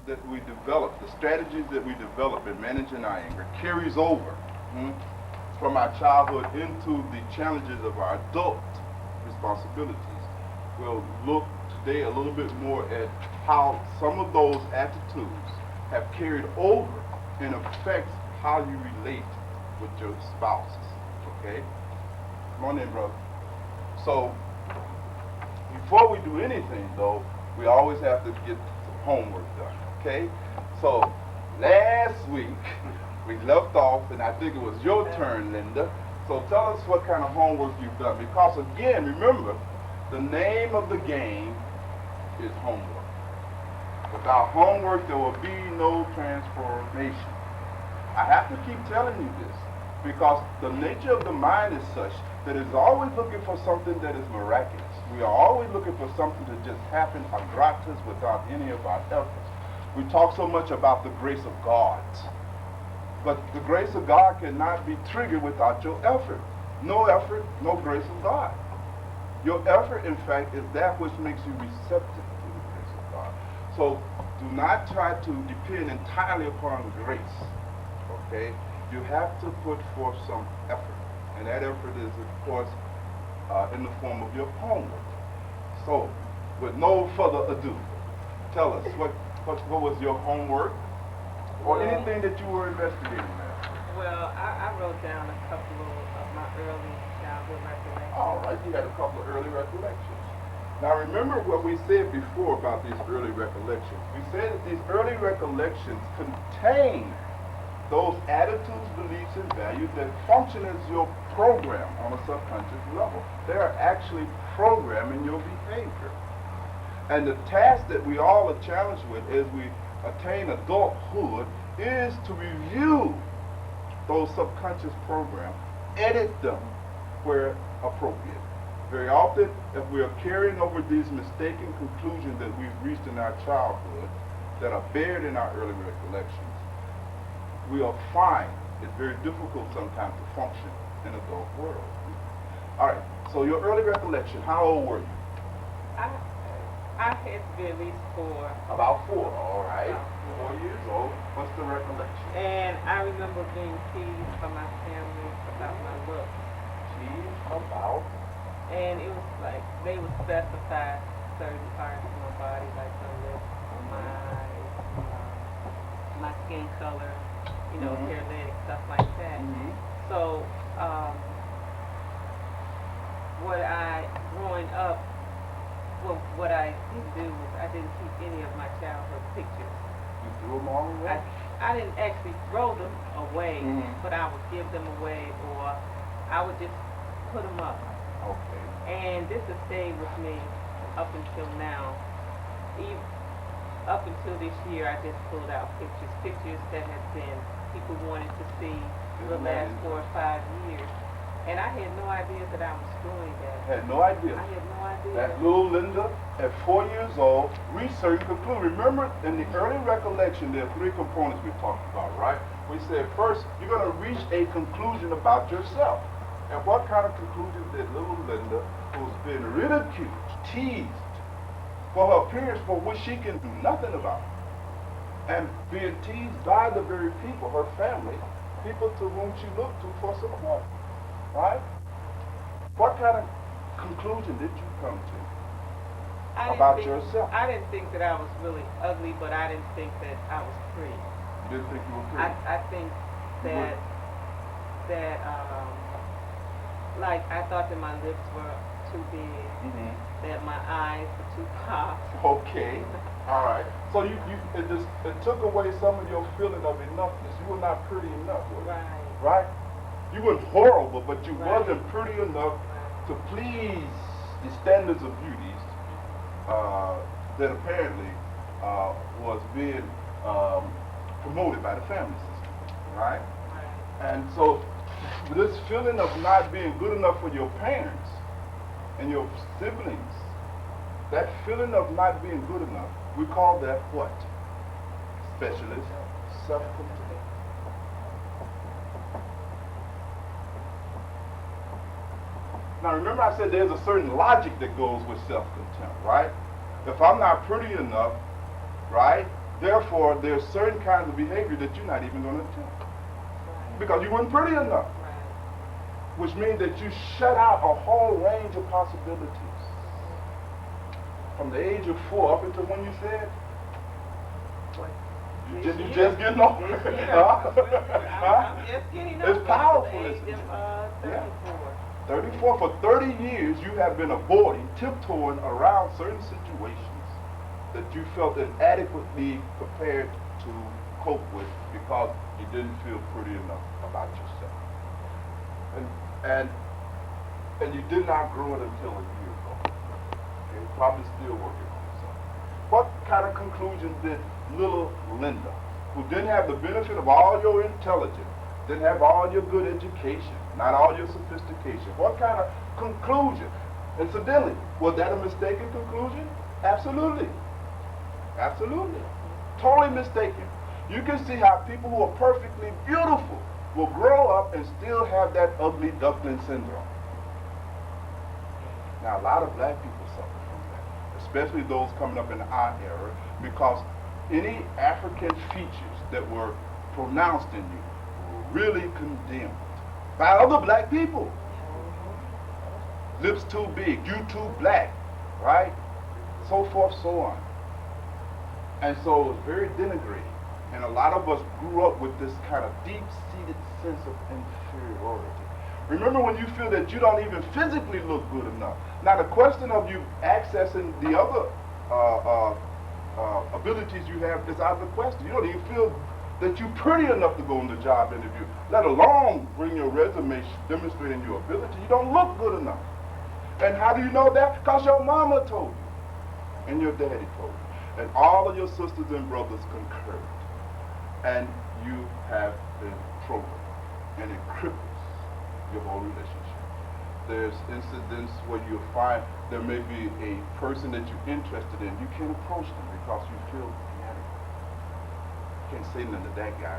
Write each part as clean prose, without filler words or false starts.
that we develop, the strategies that we develop in managing our anger carries over from our childhood into the challenges of our adult responsibilities. We'll look today a little bit more at how some of those attitudes have carried over and affects how you relate with your spouses. Okay? Come on in, brother. So, before we do anything, though, we always have to get some homework done. Okay? So, last week, we left off, and I think it was your turn, Linda. So tell us what kind of homework you've done. Because again, remember, the name of the game is homework. Without homework, there will be no transformation. I have to keep telling you this because the nature of the mind is such that it's always looking for something that is miraculous. We are always looking for something to just happen gratis without any of our efforts. We talk so much about the grace of God. But the grace of God cannot be triggered without your effort. No effort, no grace of God. Your effort, in fact, is that which makes you receptive to the grace of God. So do not try to depend entirely upon grace. Okay? You have to put forth some effort. And that effort is, of course, in the form of your homework. So, with no further ado, tell us, what was your homework? Or anything that you were investigating, ma'am? Well, I wrote down a couple of my early childhood recollections. All right, you had a couple of early recollections. Now remember what we said before about these early recollections. We said that these early recollections contain those attitudes, beliefs, and values that function as your program on a subconscious level. They are actually programming your behavior. And the task that we all are challenged with as we attain adulthood is to review those subconscious programs, edit them where appropriate. Very often, if we are carrying over these mistaken conclusions that we've reached in our childhood that are buried in our early recollections, we'll find it's very difficult sometimes to function in the adult world. All right, so your early recollection, how old were you? I had to be at least 4. About 4, all right. 4 years old. What's the recollection? And I remember being teased by my family about my looks. Teased about? And it was like they would specify certain parts of my body, like my lips, my eyes, my skin color, you know, hair, legs, stuff like that. So, growing up, well, what I didn't do was I didn't keep any of my childhood pictures. You threw them all away? I didn't actually throw them away, but I would give them away, or I would just put them up. Okay. And this has stayed with me up until now. Up until this year, I just pulled out pictures that have been people wanted to see for the last 4 or 5 years. And I had no idea that I was doing that. Had no idea? I had no idea. That little Linda, at 4 years old, research concluded. Remember, in the early recollection, there are 3 components we talked about, right? We said, first, you're going to reach a conclusion about yourself. And what kind of conclusion did little Linda, who's been ridiculed, teased, for her appearance for which she can do nothing about, and being teased by the very people, her family, people to whom she looked to for support? Right? What kind of conclusion did you come to about yourself? I didn't think that I was really ugly, but I didn't think that I was pretty. You didn't think you were pretty? I think that, like, I thought that my lips were too big, that my eyes were too popped. Okay. All right. So it took away some of your feeling of enoughness. You were not pretty enough, were you? Right. Right? You weren't horrible, but you wasn't pretty enough to please the standards of beauty that apparently was being promoted by the family system, right? And so this feeling of not being good enough for your parents and your siblings, that feeling of not being good enough, we call that what? Specialist self-contempt. Now remember I said there's a certain logic that goes with self-contempt, right? If I'm not pretty enough, right, Therefore, there's certain kinds of behavior that you're not even going to attempt because you weren't pretty enough, which means that you shut out a whole range of possibilities. From the age of 4 up until when you said, you just getting old. I'm just getting It's powerful, at isn't it? 34. 34, for 30 years you have been avoiding, tiptoeing around certain situations that you felt inadequately prepared to cope with because you didn't feel pretty enough about yourself. And you did not grow it until a year ago. You're probably still working on yourself. What kind of conclusion did little Linda, who didn't have the benefit of all your intelligence, didn't have all your good education, not all your sophistication, what kind of conclusion? Incidentally, was that a mistaken conclusion? Absolutely. Absolutely. Totally mistaken. You can see how people who are perfectly beautiful will grow up and still have that ugly duckling syndrome. Now, a lot of black people suffer from that, especially those coming up in our era, because any African features that were pronounced in you were really condemned by other black people. Lips too big, you too black, right? So forth, so on. And so it was very denigrating. And a lot of us grew up with this kind of deep-seated sense of inferiority. Remember when you feel that you don't even physically look good enough. Now the question of you accessing the other abilities you have is out of the question. You don't even feel that you're pretty enough to go on the job interview, let alone bring your resume demonstrating your ability. You don't look good enough. And how do you know that? Because your mama told you, and your daddy told you, and all of your sisters and brothers concurred. And you have been programmed, and it cripples your whole relationship. There's incidents where you'll find there may be a person that you're interested in. You can't approach them because you feel inadequate. You can't say nothing to that guy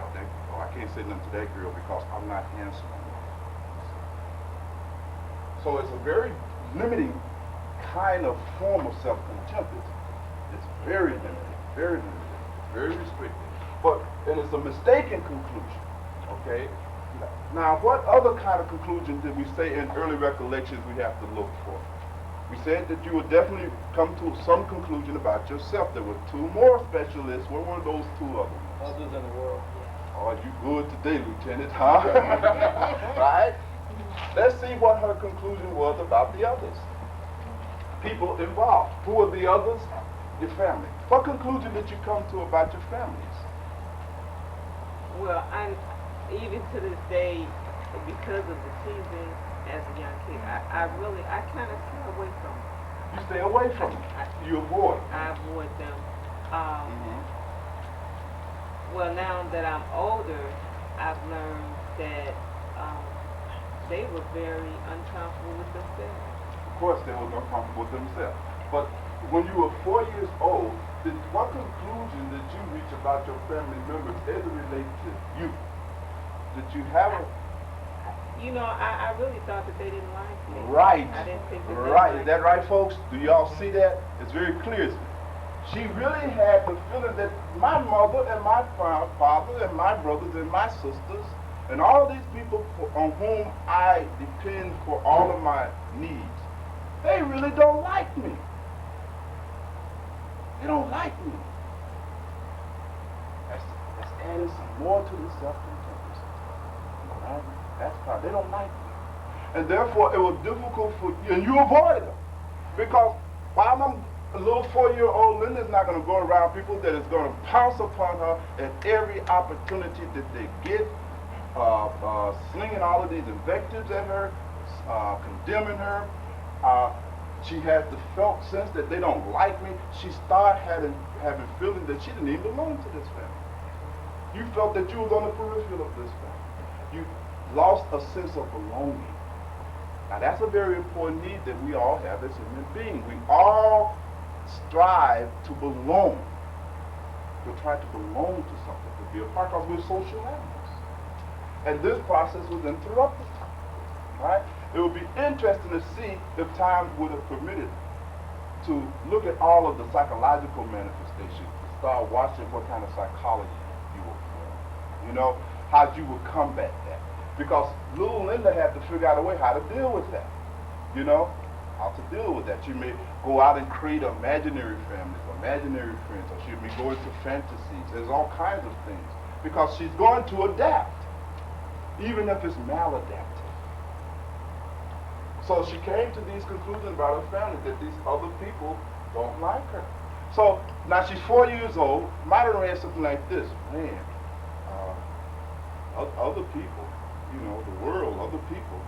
or I can't say nothing to that girl because I'm not handsome enough. So it's a very limiting kind of form of self-contempt. It's very limiting, very restricted. And it's a mistaken conclusion, okay? Now, what other kind of conclusion did we say in early recollections we have to look for? We said that you would definitely come to some conclusion about yourself. There were 2 more specialists. What were those 2 other ones? Others in the world. Oh, you good today, Lieutenant, huh? Right? Let's see what her conclusion was about the others. People involved. Who are the others? Your family. What conclusion did you come to about your families? Well, even to this day, because of the teasing as a young kid, I kind of stay away from them. You stay away from them. You avoid. I avoid them. Well, now that I'm older, I've learned that they were very uncomfortable with themselves. Of course, they were uncomfortable with themselves. But when you were 4 years old, what conclusion did you reach about your family members as it relates to you? Did you have a... I really thought that they didn't like me. Right. I didn't think that they right. liked Is that right, folks? Do y'all see that? It's very clear. She really had the feeling that my mother and my father and my brothers and my sisters and all these people on whom I depend for all of my needs, they really don't like me. They don't like me. That's adding some more to the self-contempt. Right? That's part. They don't like me. And therefore, it was difficult for you, and you avoided them. Because while I'm a little 4-year-old, Linda's not going to go around people that is going to pounce upon her at every opportunity that they get, slinging all of these invectives at her, condemning her. She has the felt sense that they don't like me. She started having feelings that she didn't even belong to this family. You felt that you was on the periphery of this family. You lost a sense of belonging. Now that's a very important need that we all have as human beings. We all strive to belong. We try to belong to something, to be a part, because we're social animals. And this process was interrupted, right? It would be interesting to see if time would have permitted to look at all of the psychological manifestations, the start watching what kind of psychology you will form. You know, how you will combat that. Because little Linda had to figure out a way how to deal with that. You know, how to deal with that. She may go out and create imaginary families, imaginary friends, or she may go into fantasies. There's all kinds of things. Because she's going to adapt, even if it's maladaptive. So she came to these conclusions about her family, that these other people don't like her. So now she's 4 years old, might have read something like this: man, other people, you know, the world, other people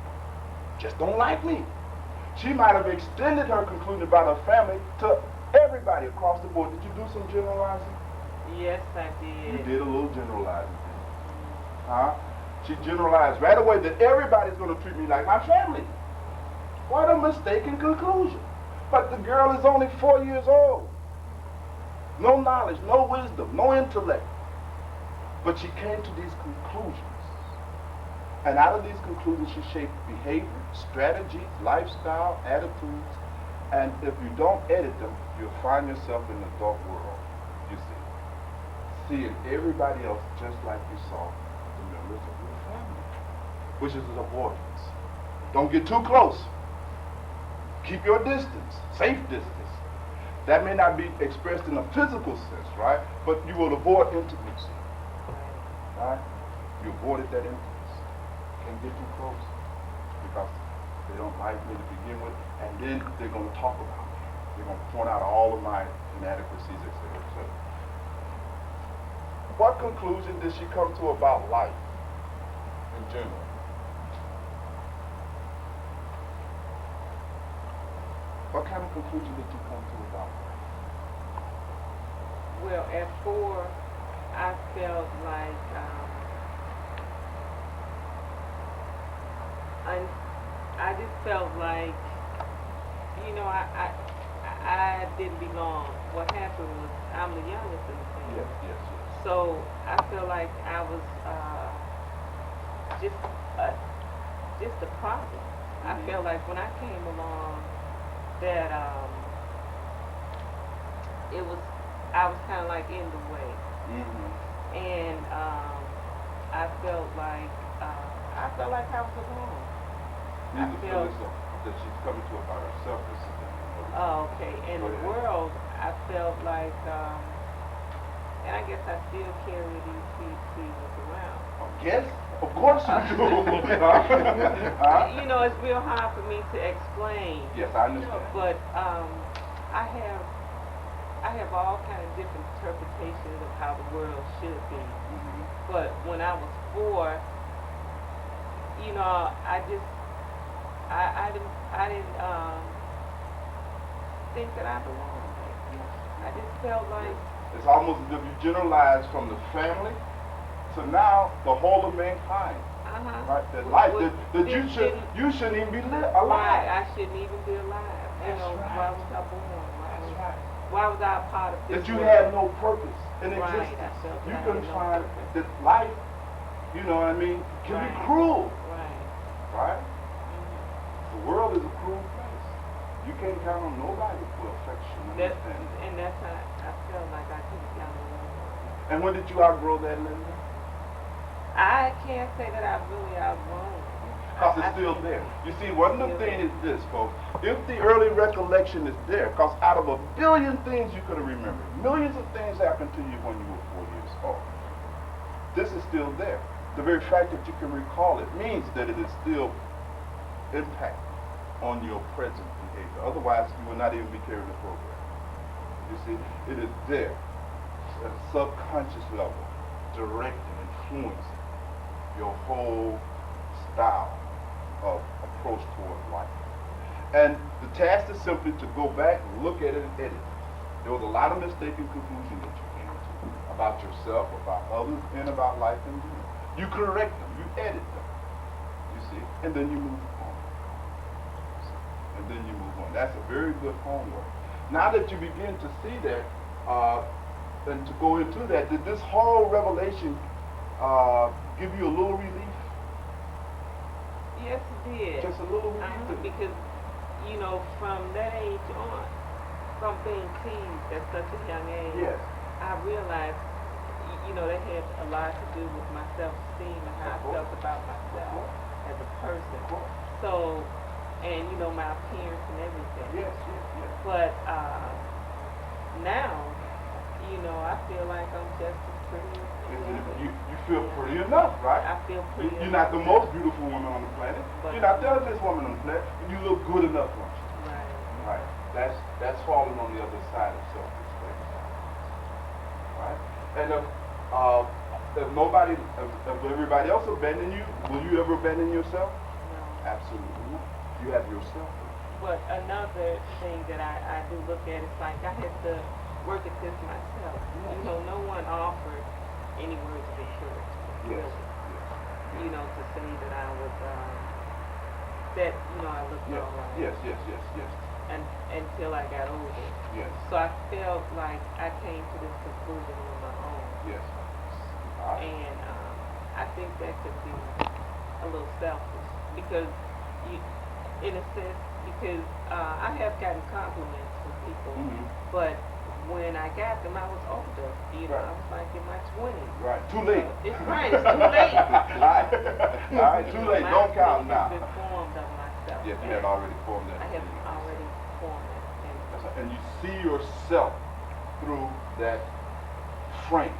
just don't like me. She might have extended her conclusion about her family to everybody across the board. Did you do some generalizing? Yes, I did. You did a little generalizing. Huh? She generalized right away that everybody's going to treat me like my family. What a mistaken conclusion. But the girl is only 4 years old. No knowledge, no wisdom, no intellect. But she came to these conclusions. And out of these conclusions, she shaped behavior, strategies, lifestyle, attitudes. And if you don't edit them, you'll find yourself in the adult world, you see. Seeing everybody else just like you saw the members of your family, which is an avoidance. Don't get too close. Keep your distance, safe distance. That may not be expressed in a physical sense, right? But you will avoid intimacy, right? You avoided that intimacy. Can't get too close because they don't like me to begin with, and then they're going to talk about me. They're going to point out all of my inadequacies, etc., etc. What conclusion did she come to about life in general? What kind of conclusion did you come to about life? Well, at 4, I felt like I just felt like, you know, I didn't belong. What happened was I'm the youngest in the family. Yes, yes, yes. So I felt like I was just a problem. I felt like when I came along that I was kind of like in the way. And I felt like I was alone. You feel that she's coming to about herself. Oh, okay. In the world, I felt like, and I guess I still carry these feelings around. Yes, of course you do. You know, it's real hard for me to explain. Yes, I understand. But I have all kind of different interpretations of how the world should be. But when I was 4, you know, I didn't think that I belonged. I just felt like it's almost as if you generalize from the family to now the whole of mankind. Right? That life that you shouldn't even be alive. Right, I shouldn't even be alive. You know, right. Why was I born? That's right. Why was I a part of this? That you world? had no purpose in Right, existence. I felt You that I couldn't had no find purpose. that life, you know what I mean, can be cruel. Right. Right? The world is a cruel place. You can't count on nobody for affection and understanding. And that's how I felt like I couldn't count on anyone. And when did you outgrow that, Linda? I can't say that I've really outgrown. Because it's still there. You see, one of the things is this, folks. If the early recollection is there, because out of a billion things you could have remembered, millions of things happened to you when you were 4 years old. This is still there. The very fact that you can recall it means that it is still impacting on your present behavior. Otherwise, you will not even be carrying the program. You see, it is there at a subconscious level, directing, influencing your whole style of approach toward life. And the task is simply to go back, look at it, and edit it. There was a lot of mistaken conclusions that you came to about yourself, about others, and about life in general. You correct them, you edit them, you see, and then you move on. And then you move on. That's a very good homework. Now that you begin to see that, and to go into that, did this whole revelation give you a little relief? Yes, it did. Just a little relief? Because, you know, from that age on, from being teased at such a young age, yes. I realized, you know, that had a lot to do with my self-esteem and how I felt about myself as a person. So, and you know, my appearance and everything. Yes, yes, yes. But now, you know, I feel like I'm just as pretty as You feel pretty enough, right? I feel pretty You're enough. not the most beautiful woman on the planet. But You're not the ugliest woman on the planet. And you look good enough, don't you? Right. Right. That's falling on the other side of self-respect. Right? And if nobody, if everybody else abandon you, will you ever abandon yourself? No. Absolutely not. You have yourself. But another thing that I do look at is like I had to work at this myself. You know, no one offered any words of encouragement. Yes. Really. You know, to say that I was, that, you know, I looked Yes. all right. Yes, yes, yes, yes. And until I got older. Yes. So I felt like I came to this conclusion on my own. Yes. And I think that could be a little selfish because you, in a sense, because I have gotten compliments from people, but when I got them, I was older. You know, I was like in my 20s. Right. Too late. It's right. It's too late. All right. Too late. Don't count now. My opinion has been formed of myself. Yes, you had already formed that. I have already formed it. That's right. And you see yourself through that frame.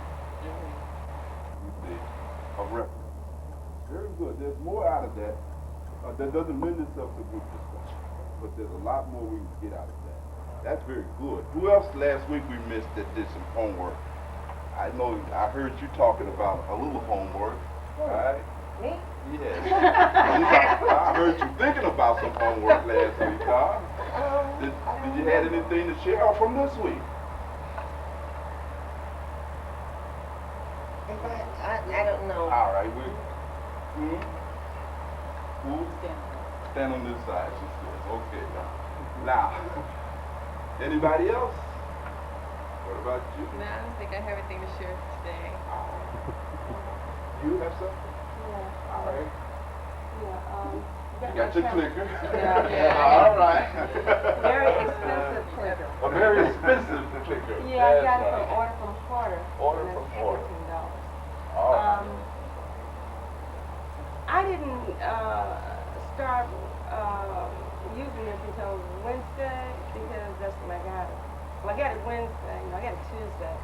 Of reference. Very good. There's more out of that. That doesn't lend itself to group discussion, but there's a lot more we can get out of that. That's very good. Who else last week we missed that did some homework? I know I heard you talking about a little homework. Right? Me? Yes. I heard you thinking about some homework last week, huh? Did you have anything to share from this week? I don't know. All right, Who? Stand on this side, she says. Okay. Now, anybody else? What about you? No, I don't think I have anything to share today. You have something? Yeah. All right. Yeah. You got your clicker. Yeah. All right. Very expensive clicker. A very expensive clicker. Yeah, I got That's it right. from order from Porter. Order and from it's Porter. $14. All right. I didn't start using this until Wednesday because that's when I got it. Well, I got it Wednesday. No, I got it Tuesday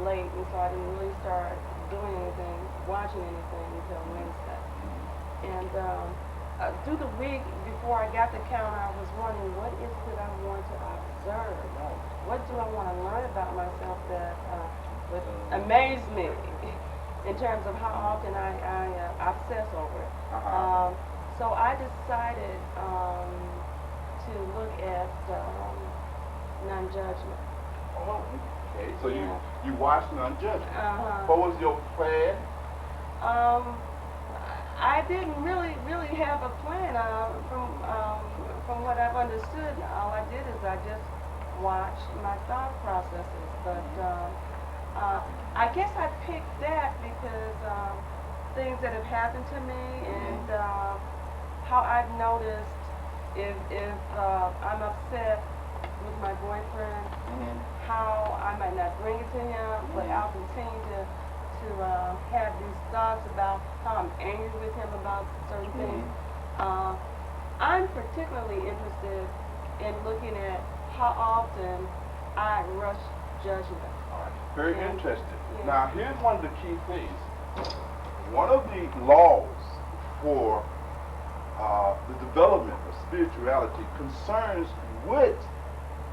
late, and so I didn't really start doing anything, watching anything until Wednesday. And through the week before I got the count, I was wondering what is it that I want to observe? What do I want to learn about myself that would amaze me in terms of how often I obsess over it? So I decided to look at non-judgment. Oh, okay. So Yeah. you watched non-judgment. Uh-huh. What was your plan? I didn't really have a plan. From what I've understood, all I did is I just watched my thought processes. But I guess I picked that because things that have happened to me and how I've noticed if I'm upset with my boyfriend, how I might not bring it to him, but I'll continue to have these thoughts about how I'm angry with him about certain things. I'm particularly interested in looking at how often I rush judgment. All right. Very interesting. Yeah. Now, here's one of the key things. One of the laws for the development of spirituality concerns with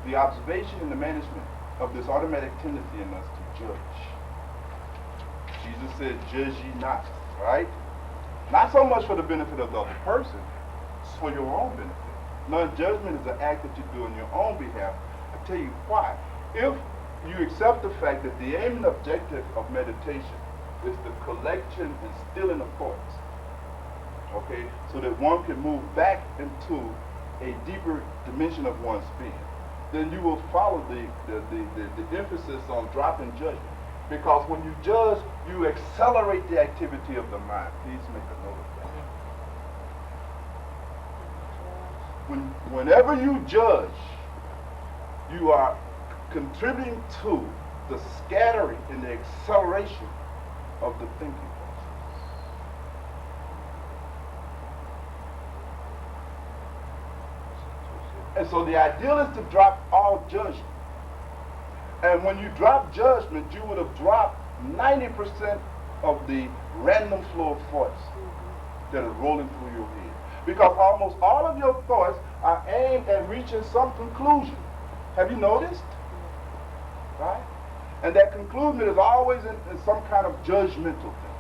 the observation and the management of this automatic tendency in us to judge. Jesus said, judge ye not, right? Not so much for the benefit of the other person, it's for your own benefit. Non-judgment is an act that you do on your own behalf. I'll tell you why. If you accept the fact that the aim and objective of meditation is the collection and stilling of thoughts, okay, so that one can move back into a deeper dimension of one's being, then you will follow the emphasis on dropping judgment. Because when you judge, you accelerate the activity of the mind. Please make a note of that. Whenever you judge, you are contributing to the scattering and the acceleration of the thinking process. And so the ideal is to drop all judgment. And when you drop judgment, you would have dropped 90% of the random flow of thoughts that are rolling through your head. Because almost all of your thoughts are aimed at reaching some conclusion. Have you noticed? Right? And that conclusion is always in some kind of judgmental thing.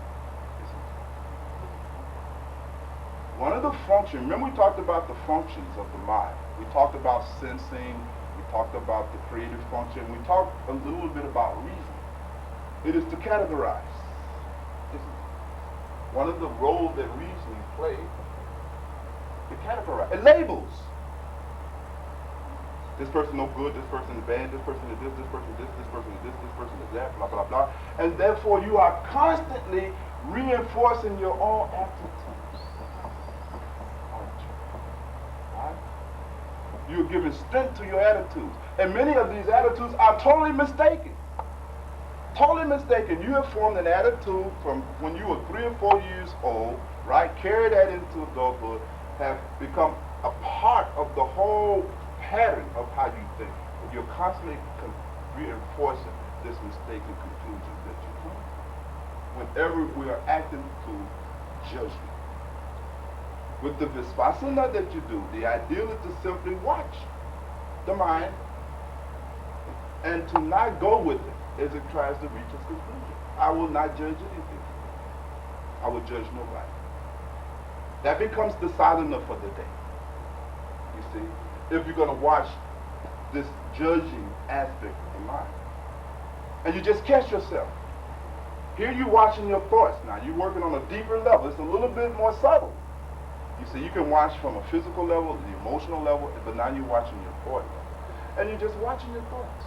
One of the functions, remember we talked about the functions of the mind. We talked about sensing, we talked about the creative function, we talked a little bit about reason. It is to categorize. One of the roles that reasoning plays, it categorizes. It labels. This person no good, this person is bad, this person is this person is this person is this person is that, blah, blah, blah. And therefore you are constantly reinforcing your own attitudes. Right? You're giving strength to your attitudes. And many of these attitudes are totally mistaken. Totally mistaken. You have formed an attitude from when you were 3 or 4 years old, right? Carry that into adulthood, have become a part of the whole pattern of how you think. You're constantly reinforcing this mistaken conclusion that you come. Whenever we are acting through judgment. With the vipassana that you do, the ideal is to simply watch the mind and to not go with it as it tries to reach its conclusion. I will not judge anything. I will judge nobody. That becomes the sadhana for the day. You see, if you're going to watch this judging aspect of the mind, and you just catch yourself. Here you're watching your thoughts. Now you're working on a deeper level. It's a little bit more subtle. You see, you can watch from a physical level, the emotional level, but now you're watching your thought level. And you're just watching your thoughts.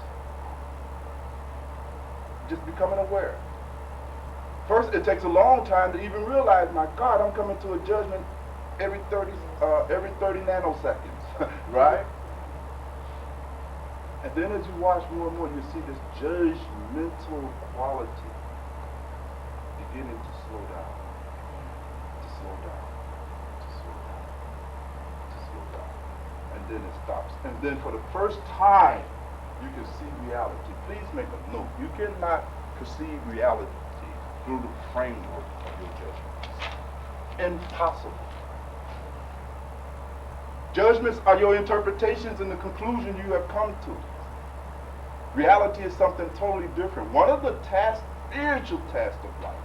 Just becoming aware. First, it takes a long time to even realize, my God, I'm coming to a judgment every 30 nanoseconds, right? And then as you watch more and more, you see this judgmental quality beginning to slow down, to slow down, to slow down, to slow down. And then it stops. And then for the first time, you can see reality. Please make a note. You cannot perceive reality through the framework of your judgments. Impossible. Judgments are your interpretations and the conclusion you have come to. Reality is something totally different. One of the tasks, spiritual tasks of life,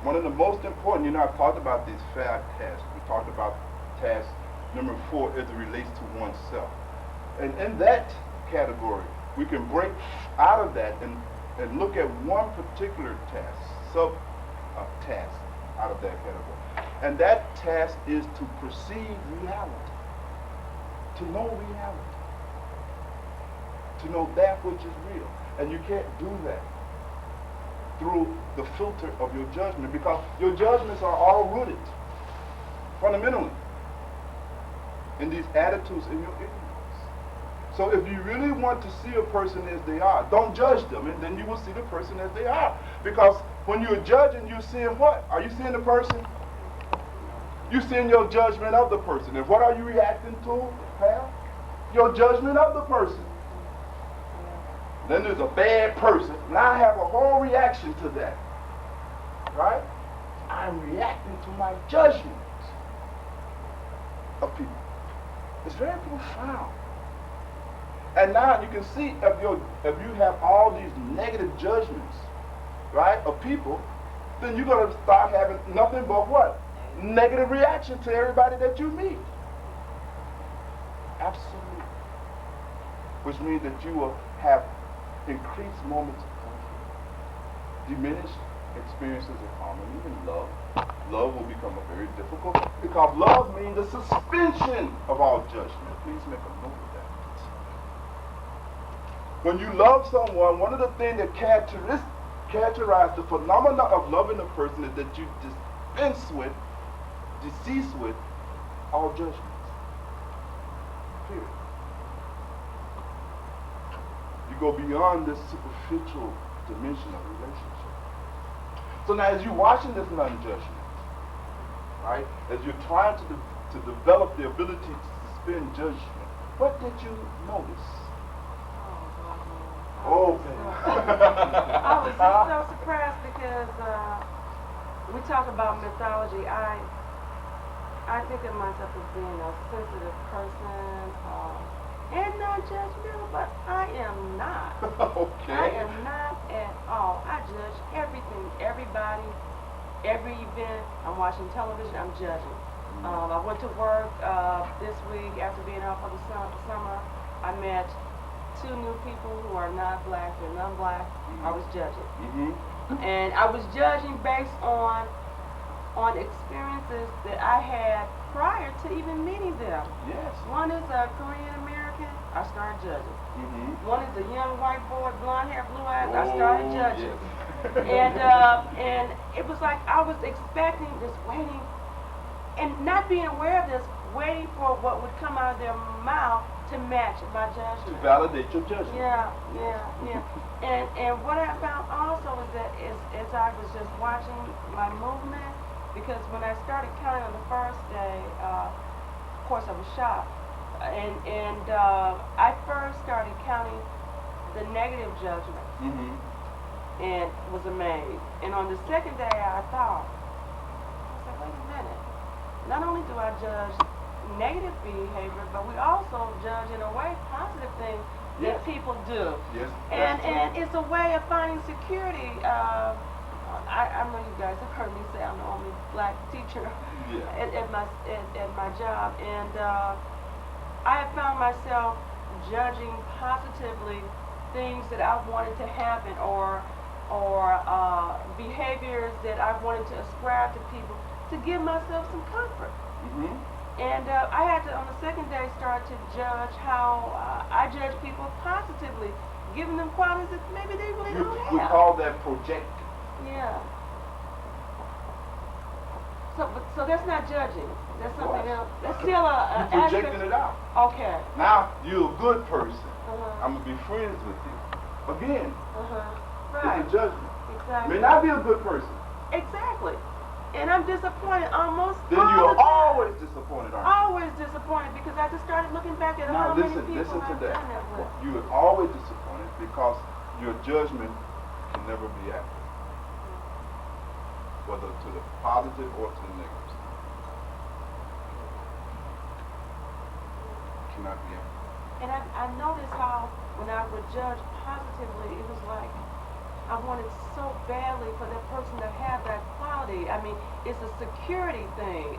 one of the most important, I've talked about these 5 tasks. We talked about task number 4 as it relates to oneself. And in that category, we can break out of that and look at one particular task, sub-task out of that category. And that task is to perceive reality, to know reality, to know that which is real. And you can't do that through the filter of your judgment, because your judgments are all rooted fundamentally in these attitudes in your ignorance. So if you really want to see a person as they are, don't judge them, and then you will see the person as they are. Because when you're judging, you're seeing what? Are you seeing the person? You're seeing your judgment of the person. And what are you reacting to, Pam? Your judgment of the person. Then there's a bad person, and I have a whole reaction to that. Right? I'm reacting to my judgment of people. It's very profound. And now you can see if you have all these negative judgments, right, of people, then you're going to start having nothing but what? Negative reaction to everybody that you meet. Absolutely. Which means that you will have increased moments of conflict, diminished experiences of harmony and love. Love will become very difficult, because love means the suspension of all judgment. Please make a note of that. When you love someone, one of the things that characterize the phenomena of loving a person is that you decease with all judgments. Period. You go beyond this superficial dimension of relationship. So now as you're watching this non-judgment, right, as you're trying to develop the ability to suspend judgment, what did you notice? Oh, I was just so surprised because we talk about mythology. I think of myself as being a sensitive person and non-judgmental, but I am not. Okay. I am not at all. I judge everything, everybody, every event. I'm watching television, I'm judging. I went to work this week after being out for the summer. I met 2 new people who are not black, they're non-black. I was judging. And I was judging based on experiences that I had prior to even meeting them. Yes. One is a Korean American, I started judging. One is a young white boy, blonde hair, blue eyes, I started judging. Yes. And it was like I was expecting this, waiting, and not being aware of this, waiting for what would come out of their mouth to match my To judgment. validate your judgment. Yeah. And what I found also is that as I was just watching my movement, because when I started counting on the first day, of course I was shocked. And I first started counting the negative judgment and was amazed. And on the second day I thought, I said, wait a minute. Not only do I judge negative behavior, but we also judge in a way positive things that people do. Yes. And it's a way of finding security. I know you guys have heard me say I'm the only black teacher at my job, and I have found myself judging positively things that I wanted to happen or behaviors that I wanted to ascribe to people to give myself some comfort. And I had to, on the second day, start to judge how I judge people positively, giving them qualities that maybe they really don't have. We call that projecting. Yeah. So that's not judging. That's something else. That's still a You're projecting it out. Okay. Now you're a good person. I'm Uh-huh. gonna be friends with you. Again, Right. it's a judgment. Exactly. May not be a good person. Exactly. And I'm disappointed almost Then all you're the time. always disappointed, aren't you? Always disappointed because I just started looking back at Now how many listen people to I've that. done that with. You are always disappointed because your judgment can never be accurate, whether to the positive or to the negative. It cannot be accurate. And I noticed how when I would judge positively, it was like I wanted so badly for that person to have that quality. I mean, it's a security thing.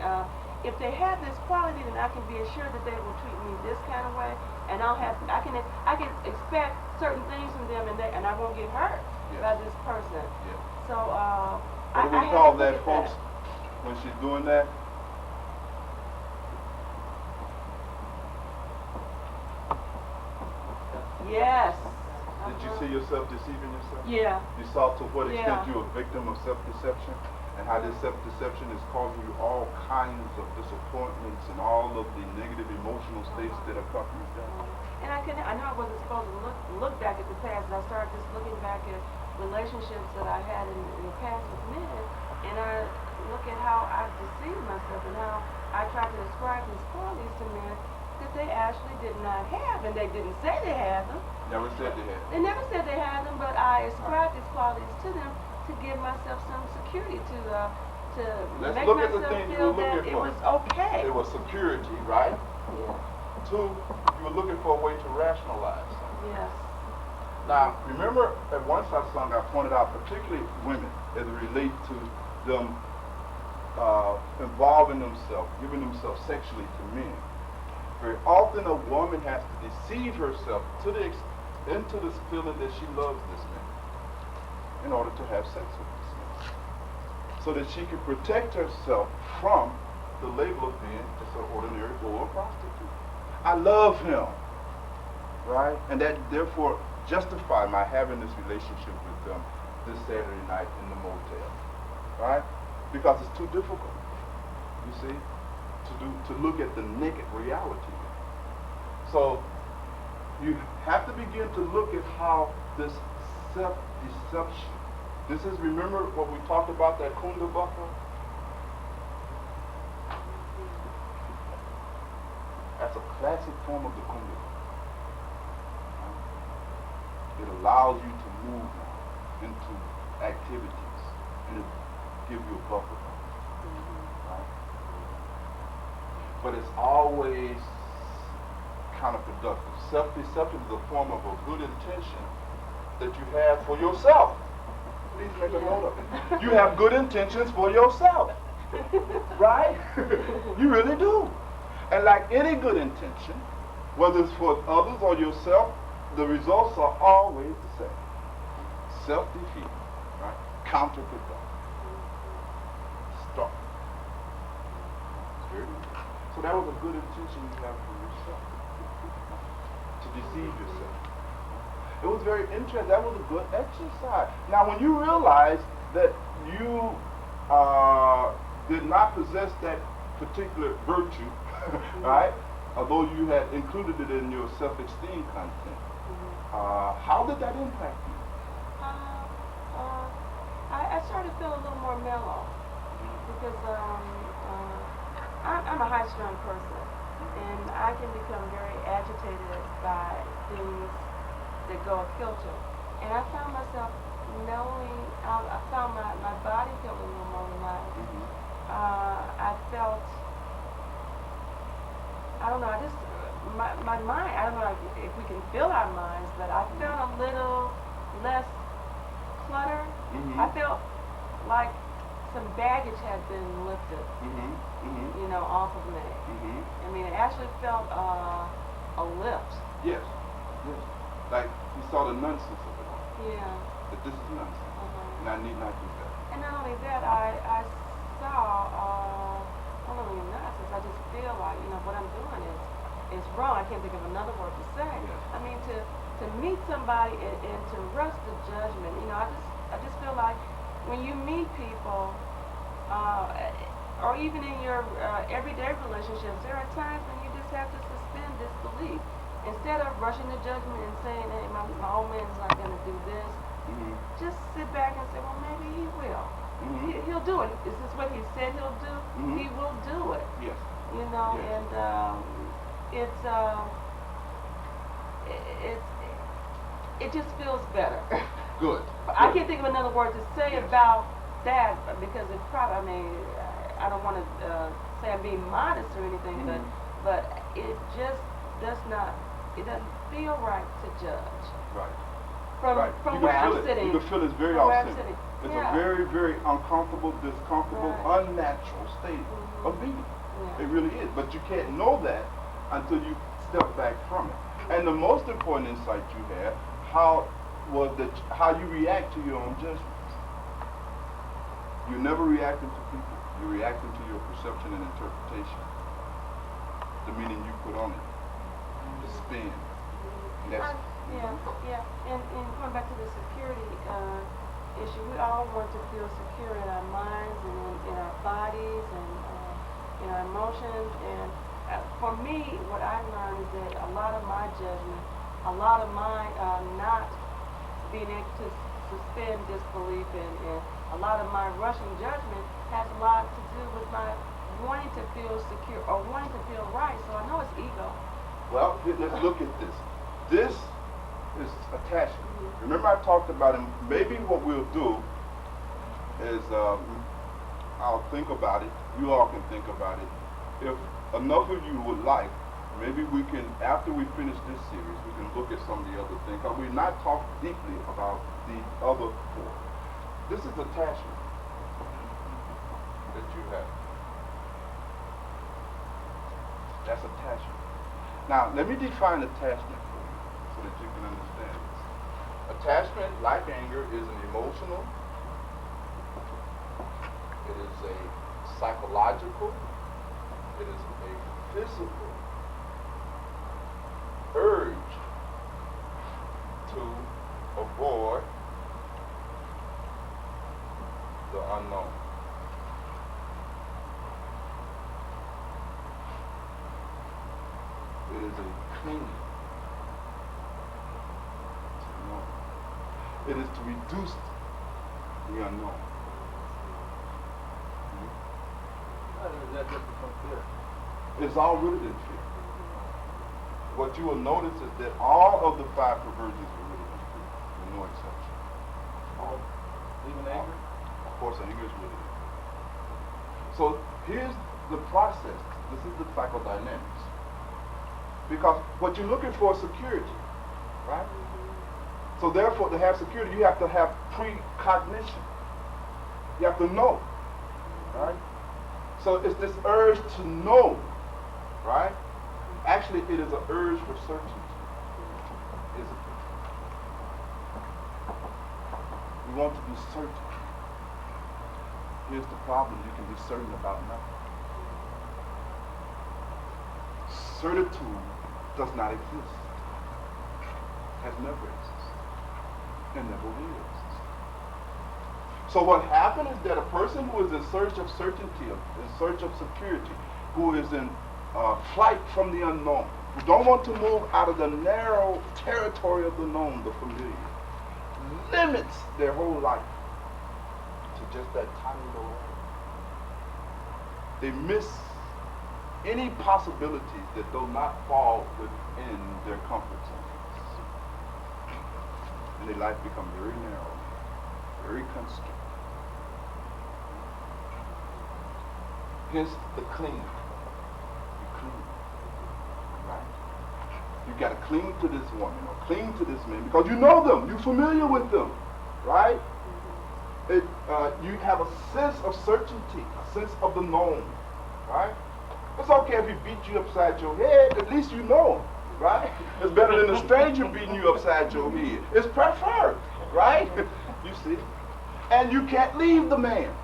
If they have this quality, then I can be assured that they will treat me this kind of way, and I can expect certain things from them, and I won't get hurt by this person. Yeah. So What do I we had call to look that, at folks? When she's doing that? Yes. Did you see yourself deceiving yourself? Yeah. You saw to what extent Yeah. you're a victim of self-deception, and how this self-deception is causing you all kinds of disappointments and all of the negative emotional states that accompany that. And I know I wasn't supposed to look back at the past, but I started just looking back at relationships that I had in the past with men, and I look at how I deceived myself and how I tried to ascribe these qualities to men that they actually did not have, and they didn't say they had them. Never said they had. They never said they had them, but I ascribed these qualities to them to give myself some security, to Let's make look at the myself things you feel were that looking it for. was okay. It was security, right? Yeah. 2, you were looking for a way to rationalize something. Yes. Now, remember at one song I pointed out, particularly women, as it relates to them involving themselves, giving themselves sexually to men. Very often a woman has to deceive herself into this feeling that she loves this man in order to have sex with this man, so that she can protect herself from the label of being just an ordinary or prostitute. I love him, right? And that therefore justify my having this relationship with them this Saturday night in the motel, right? Because it's too difficult, you see, to look at the naked reality. So you have to begin to look at how this self-deception, this is, remember what we talked about, that Kunda buckle? That's a classic form of the Kunda. It allows you to move now into activities, and it gives you a buffer. Right? But it's always counterproductive. Self-deception is a form of a good intention that you have for yourself. Please make a note of it. You have good intentions for yourself. Right? You really do. And like any good intention, whether it's for others or yourself, the results are always the same. Self-defeat, right? Counterproductive. Stop. So that was a good intention you have for yourself. To deceive yourself. It was very interesting. That was a good exercise. Now when you realize that you did not possess that particular virtue, right? Although you had included it in your self-esteem content, how did that impact you? I started to feel a little more mellow because I'm a high-strung person, and I can become very agitated by things that go a kilter. And I found myself mellowing out. I found my body feeling a little more relaxed. I felt, I don't know, my mind, I don't know if we can feel our minds, but I felt a little less clutter. I felt like some baggage had been lifted, you know, off of me. I mean, it actually felt a lift. Yes. Yes. Like you saw the nonsense of it all. Yeah. That this is nonsense. And I need not do that. And not only that, I saw, not only nonsense, I just feel like, you know, what I'm doing is wrong. I can't think of another word to say. Yes. I mean, to meet somebody and to rush the judgment, you know, I just feel like when you meet people, or even in your everyday relationships, there are times when you just have to suspend disbelief. Instead of rushing to judgment and saying, hey, my old man's not going to do this, just sit back and say, well, maybe he will. He'll do it. Is this what he said he'll do? He will do it. Yes. You know, Yes. and it just feels better. Good. I can't think of another word to say about that because it's probably, I mean, I don't want to say I'm being modest or anything, but it just does not, it doesn't feel right to judge. Right. From You where can feel I'm it. sitting. You can feel it's very From where I'm authentic. sitting. It's Yeah. a very, very uncomfortable, discomfortable, Right. unnatural state of being. Yeah. It really is. But you can't know that until you step back from it. And the most important insight you had, how you react to your own judgments. You're never reacting to people. You're reacting to your perception and interpretation. The meaning you put on it. The spin. And that's, Yeah. And going back to the security issue, we all want to feel secure in our minds and in our bodies and in our emotions. And for me, what I learned is that a lot of my judgment, a lot of my not being able to suspend disbelief and a lot of my rushing judgment has a lot to do with my wanting to feel secure or wanting to feel right. So I know it's ego. well, let's look at this. This is attachment. Remember I talked about it. Maybe what we'll do is I'll think about it. You all can think about it. If enough of you would like, maybe we can, after we finish this series, we can look at some of the other things. Because we've not talked deeply about the other four. This is attachment that you have. That's attachment. Now, let me define attachment for you so that you can understand this. Attachment, like anger, is an emotional, it is a psychological, it is a physical urge to avoid the unknown. It is a clinging It is to reduce the unknown. How does that just become fear? It's all rooted in fear. What you will notice is that all of the 5 perversions are rooted in fear, with no exception. Even anger? Of course, anger is rooted in fear. So here's the process. This is the psychodynamics. Because what you're looking for is security, right? So therefore, to have security, you have to have precognition. You have to know, right? So it's this urge to know, right? Actually, it is an urge for certainty. Is it? We want to be certain. Here's the problem: you can be certain about nothing. Certitude does not exist. Has never existed. And never will exist. So what happened is that a person who is in search of certainty, in search of security, who is in flight from the unknown, who don't want to move out of the narrow territory of the known, the familiar, limits their whole life to just that tiny little area. They miss any possibilities that do not fall within their comfort zones. And their life becomes very narrow, very constricted. Hence the cling. You cling. Right? You gotta cling to this woman or cling to this man because you know them, you're familiar with them. Right? You have a sense of certainty, a sense of the known. Right? It's okay if he beat you upside your head, at least you know him, right? It's better than a stranger beating you upside your head. It's preferred, right? You see? And you can't leave the man.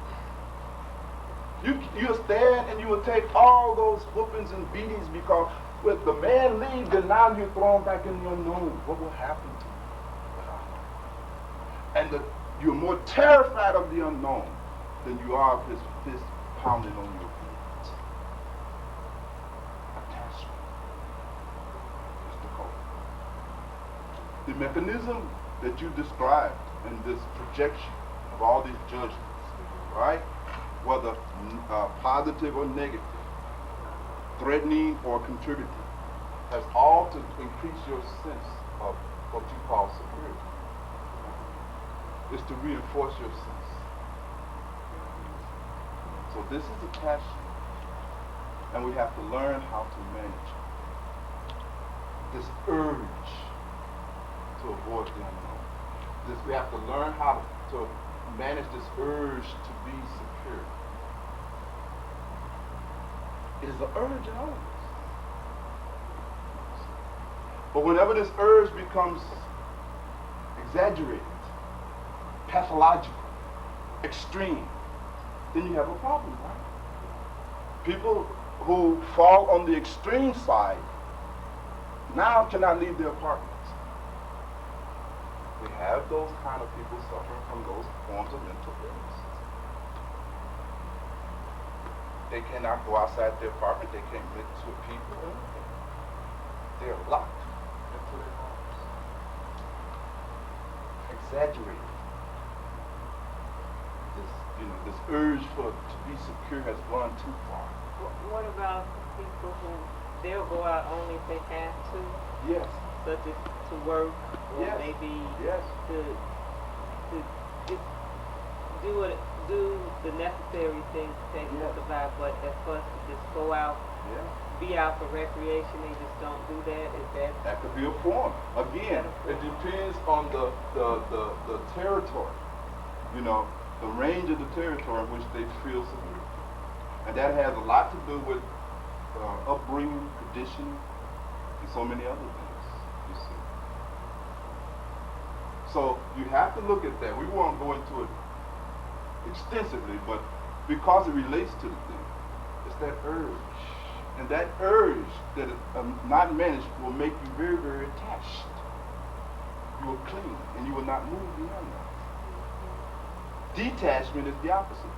You'll stand and you will take all those whoopings and beatings because when the man leaves, then now you're thrown back in the unknown. What will happen to you? And you're more terrified of the unknown than you are of his fist pounding on your feet. The mechanism that you described in this projection of all these judgments, right? Whether positive or negative, threatening or contributing, has all to increase your sense of what you call security. It's to reinforce your sense. So this is attachment, and we have to learn how to manage it. This urge to avoid the unknown. We have to learn how to manage this urge to be secure. It is an urge in all of us. But whenever this urge becomes exaggerated, pathological, extreme, then you have a problem, right? People who fall on the extreme side now cannot leave their apartments. We have those kind of people suffering from those forms of mental illness. They cannot go outside their apartment. They can't mix with people. They're locked into their homes. Exaggerated. This urge to be secure has gone too far. What about people who they'll go out only if they have to? Yes. Such as to work, or Yes. maybe Yes. to just do the necessary things to take Yes. to survive. But as far as to just go out, Yeah. be out for recreation, they just don't do that. Is that That could be a form. Again, it depends on the territory. The range of the territory in which they feel secure. And that has a lot to do with upbringing, tradition, and so many other things, you see. So you have to look at that. We won't go into it extensively, but because it relates to the thing, it's that urge. And that urge that is not managed will make you very, very attached. You will cling, and you will not move beyond that. Detachment is the opposite.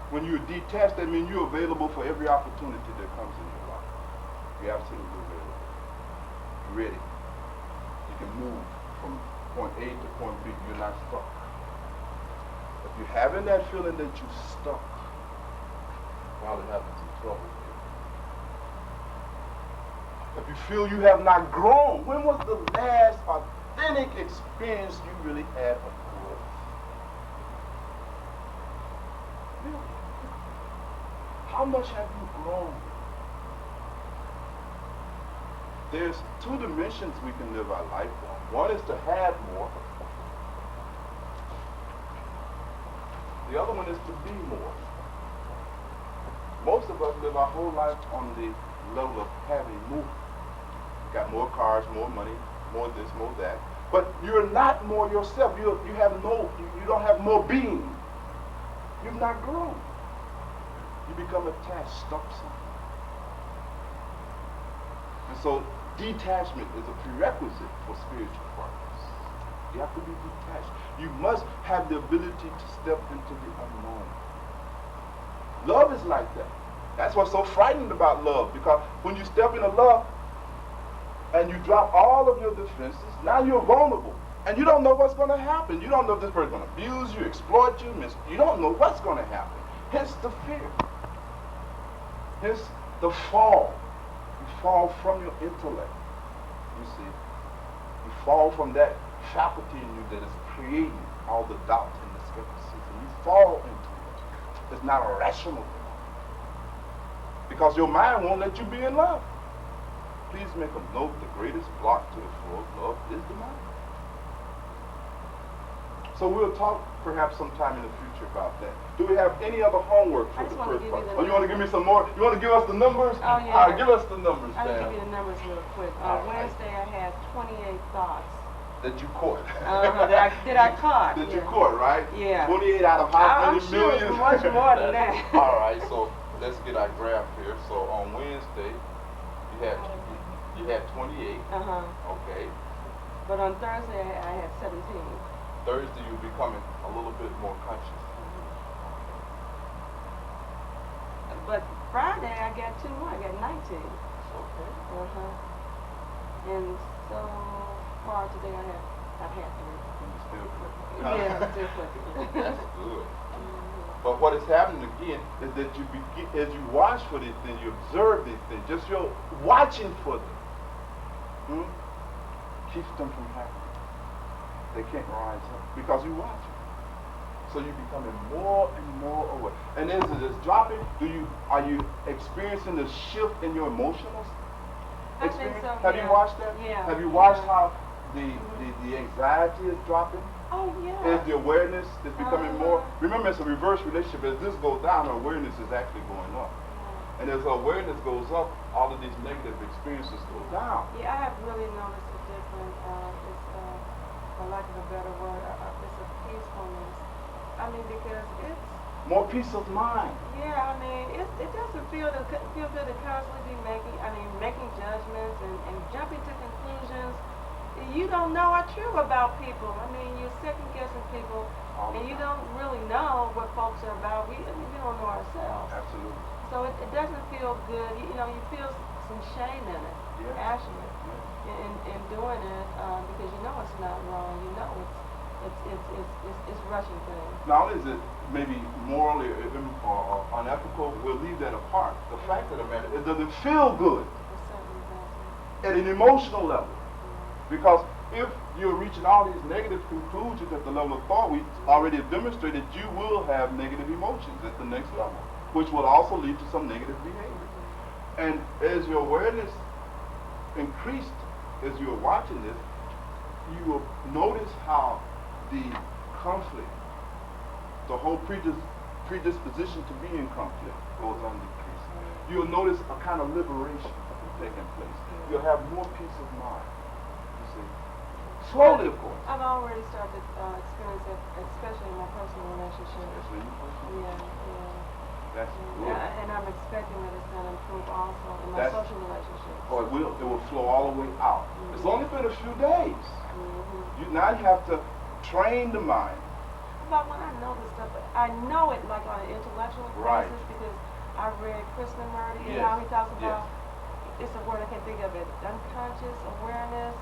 When you're detached, that means you're available for every opportunity that comes in your life. You're absolutely available. You're ready. You can move from point A to point B. You're not stuck. If you're having that feeling that you're stuck, probably having some trouble here. If you feel you have not grown, when was the last authentic experience you really had of growth? Really? How much have you grown? There's two dimensions we can live our life on. One is to have more. The other one is to be more. Most of us live our whole life on the level of having more. Got more cars, more money, more this, more that. But you're not more yourself. You don't have more being. You've not grown. You become attached, stuck something. And so detachment is a prerequisite for spiritual progress. You have to be detached. You must have the ability to step into the unknown. Love is like that. That's what's so frightening about love, because when you step into love and you drop all of your defenses, now you're vulnerable. And you don't know what's going to happen. You don't know if this person's going to abuse you, exploit you, you don't know what's going to happen. Hence the fear. Hence the fall. You fall from your intellect. You see, you fall from that faculty in you that is creating all the doubt and the skepticism. You fall into it. It's not a rational thing. Because your mind won't let you be in love. Please make a note, the greatest block to the flow of love is the mind. So we'll talk perhaps sometime in the future about that. Do we have any other homework for the first part? Oh, you want to give me some more? You want to give us the numbers? Oh, yeah. All right, give us the numbers, I'll Dan. give you the numbers real quick. All right. Wednesday I had 28 thoughts. That you caught. That I caught. That you caught, right? Yeah. 28 out of how I'm many sure millions? it's much more than that. All right, so let's get our graph here. So on Wednesday, you had 28. Okay. But on Thursday I had 17. Thursday you're becoming a little bit more conscious. But Friday I got 2 more. I got 19. Okay. And so far today I've had 3. And you still clicking. Yeah, I'm still clicking. That's good. But what is happening again is that you begin, as you watch for these things, you observe these things, just your watching for them keeps them from happening. They can't rise up because you watch it. So you're becoming more and more aware. And as it is dropping, are you experiencing the shift in your emotional I think experience? so, Have yeah. you watched that? Yeah. Have you watched how the anxiety is dropping? Oh, yeah. As the awareness is becoming more, remember it's a reverse relationship. As this goes down, awareness is actually going up. And as awareness goes up, all of these negative experiences go down. Yeah, I have really noticed a difference. It's, for lack of a better word, it's a peacefulness. I mean, because it's... More peace of mind. Yeah, I mean, it doesn't feel good to constantly be making judgments and jumping to conclusions. You don't know are true about people. I mean, you're second guessing people, and you don't really know what folks are about. We don't know ourselves. Absolutely. So it doesn't feel good. You feel some shame in it, actually, in doing it because you know it's not wrong. You know it's rushing things. Not only is it maybe morally or unethical, we'll leave that apart. The fact of the matter, it doesn't feel good It certainly doesn't. at an emotional level. Because if you're reaching all these negative conclusions at the level of thought, we already have demonstrated you will have negative emotions at the next level, which will also lead to some negative behavior. And as your awareness increased, as you're watching this, you will notice how the conflict, the whole predisposition to be in conflict goes on decreasing. You'll notice a kind of liberation taking place. You'll have more peace of mind. Slowly, of course. I've already started to experience it, especially in my personal relationships. Yeah. That's good. And I'm expecting that it's going to improve also in my social relationships. Oh, it will. It will flow all the way out. It's only been a few days. Now you have to train the mind. But when I know this stuff, I know it like on an intellectual basis because I read Krishnamurti and how he talks about, it's a word I can't think of it, unconscious awareness,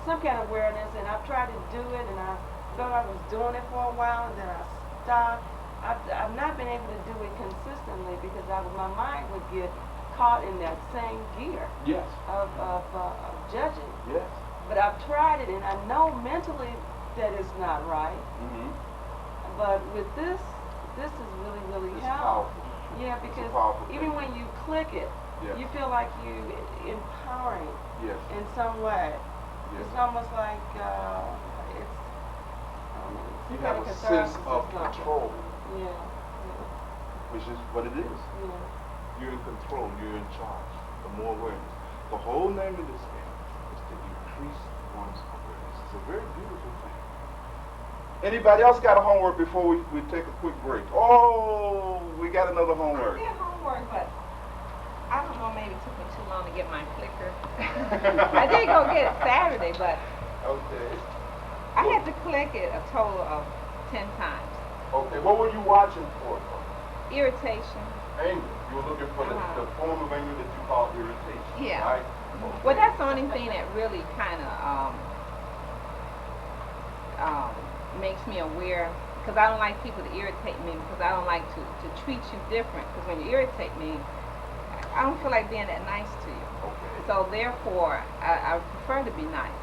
some kind of awareness, and I've tried to do it, and I felt I was doing it for a while, and then I stopped. I've not been able to do it consistently because my mind would get caught in that same gear Yes. of judging. Yes. But I've tried it, and I know mentally that it's not right. Mm-hmm. But with this is really, really It's helpful. powerful. Yeah, It's a because powerful even thing. when you click it, Yes. you feel like you empowering Yes. in some way. Yes. It's almost like it's. You some have kind a catharsis sense or of something. control, Yeah. Yeah. which is what it is. Yeah. You're in control. You're in charge. The more awareness. The whole name of this game is to increase one's awareness. It's a very beautiful thing. Anybody else got a homework before we take a quick break? Oh, we got another homework. I did homework, but I don't know, maybe it took me too long to get my clicker. I did go get it Saturday, but Okay. I had to click it a total of 10 times. Okay. What were you watching for? Irritation. Anger. You were looking for the form of anger that you call irritation. Yeah. Right? Well, that's the only thing that really kind of makes me aware, because I don't like people to irritate me, because I don't like to treat you different, because when you irritate me, I don't feel like being that nice to you. Okay. So therefore, I prefer to be nice.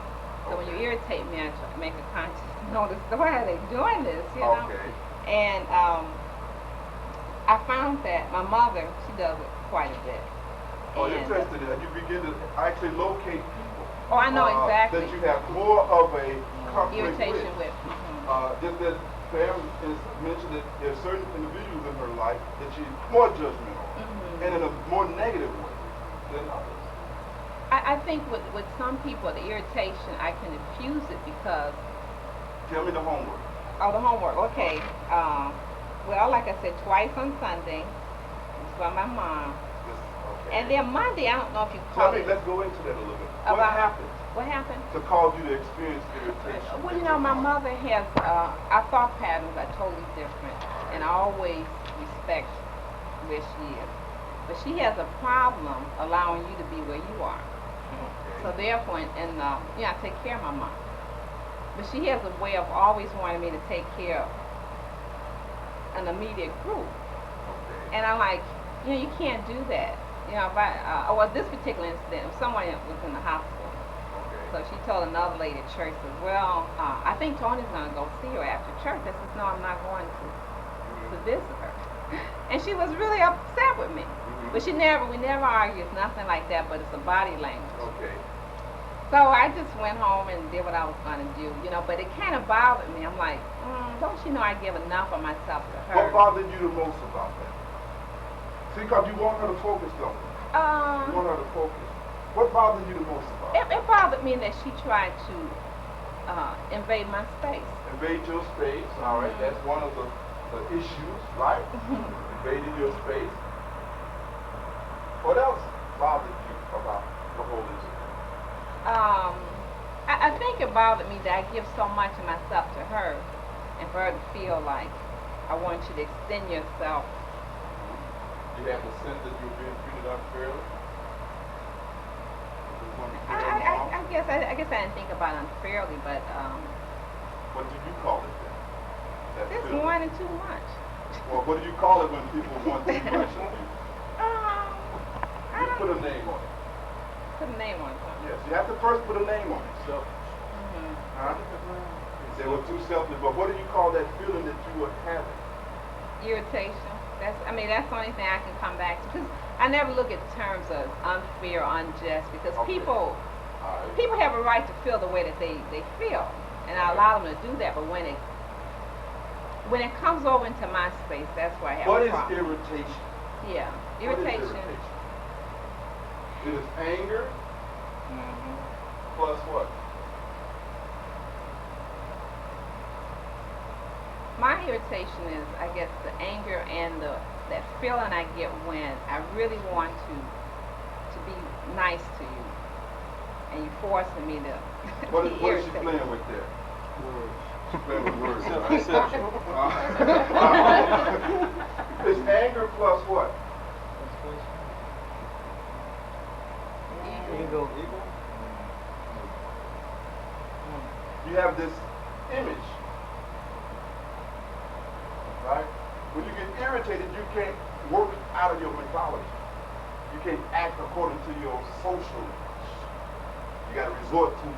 So when you irritate me, I try to make a conscious notice, why are they doing this, you know? Okay. And I found that my mother, she does it quite a bit. Oh, And- interested in that. You begin to actually locate people. Oh, I know exactly. That you have more of a conflict Irritation with. Just that Pam has mentioned that there are certain individuals in her life that she's more judgmental and in a more negative way than others. I think with some people, the irritation, I can diffuse it because, Tell me the homework. oh, the homework, okay. Well, like I said, twice on Sunday, it's from my mom. Okay. And then Monday, I don't know if you Tell call me, it. let's go into that a little bit. What About- happened What happened? to cause you to experience irritation? Well, you know, my mother has, our thought patterns are totally different, and I always respect where she is. But she has a problem allowing you to be where you are. So therefore, I take care of my mom. But she has a way of always wanting me to take care of an immediate group. Okay. And I'm like, you can't do that. You know, if well, this particular incident, someone was in the hospital. So she told another lady at church, says, well, I think Tony's going to go see her after church. I said, no, I'm not going to visit her. And she was really upset with me. But we never argue. It's nothing like that, but it's a body language. Okay. So I just went home and did what I was going to do, but it kind of bothered me. I'm like, don't you know I give enough of myself to her? What bothered you the most about that? See, because you want her to focus on it. You want her to focus. What bothered you the most about it? It bothered me that she tried to invade my space. Invade your space, all right. That's one of the issues, right? Invading your space. What else bothered you about the whole incident? I think it bothered me that I give so much of myself to her, and for her to feel like I want you to extend yourself. You have the sense that you're being treated unfairly? I guess I didn't think about unfairly, but What do you call it then? That it's feeling? wanting too much. Well, what do you call it when people want too much of you? I You don't put a name on it. put a name on it. Yes, you have to first put a name on it. So, huh? They were too selfish, but what do you call that feeling that you were having? Irritation. That's the only thing I can come back to. Because I never look at terms of unfair or unjust, because Okay. people All right. have a right to feel the way that they feel, and I allow them to do that. But when it comes over into my space, that's where I have What a is problem. irritation? Yeah, What is irritation. It is anger plus what? My irritation is, I guess, the anger and that feeling I get when I really want to be nice to you, and you forcing me to What be is she irritated. playing with there? She's playing with words. Self-deception. It's anger plus what? Ego. you have this image, right? When you get irritated, you can't work out of your mythology. You can't act according to your social image. You got to resort to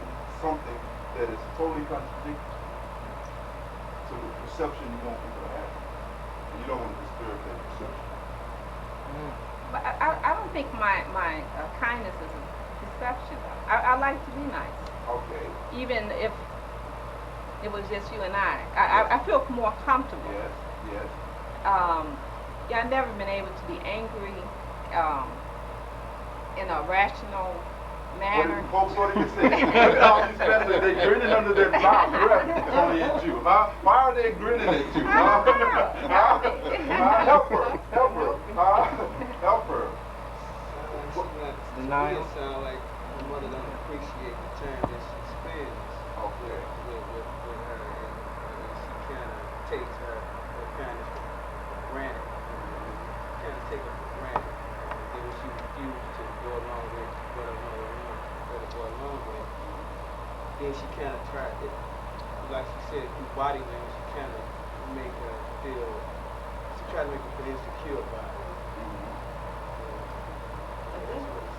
something that is totally contradictory to the perception you want people to have. And you don't want to disturb that perception. But I don't think my kindness is a deception. I like to be nice. Okay. Even if it was just you and I feel more comfortable. Yes, yes. Yeah, I've never been able to be angry in a rational manner. Folks, what do you say? Look at all these fellas, they grinning under their mouth breath only at you. Huh? Why are they grinning at you? Huh? Help her. Help her. Help her. Denial. It sounds like her mother don't appreciate the term that she spends Okay. with her, and she kind of takes her kindness for granted. Kind of take it for granted. And then when she refuses to go along with what her mother wants, then she kind of tries it. Like she said, through body language, she kind of make her feel. She try to make her feel insecure about it.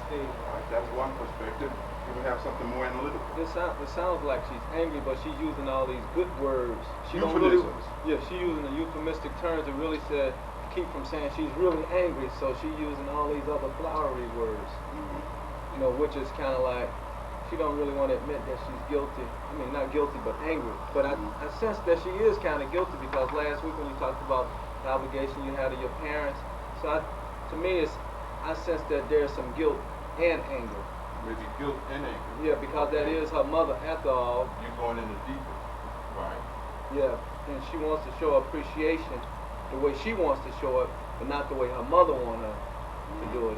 All right, that's one perspective. Can we have something more analytical? It sounds like she's angry, but she's using all these good words. She don't really, Euphemisms. yeah, she's using the euphemistic terms to really say, keep from saying she's really angry. So she's using all these other flowery words, you know, which is kind of like she don't really want to admit that she's guilty. I mean, not guilty, but angry. But I sense that she is kind of guilty because last week when you talked about the obligation you had to your parents, so to me, I sense that there's some guilt and anger. Maybe guilt and anger. Yeah, because that is her mother after all. You're going in the deeper. Right. Yeah, and she wants to show appreciation the way she wants to show it, but not the way her mother wants her to do it.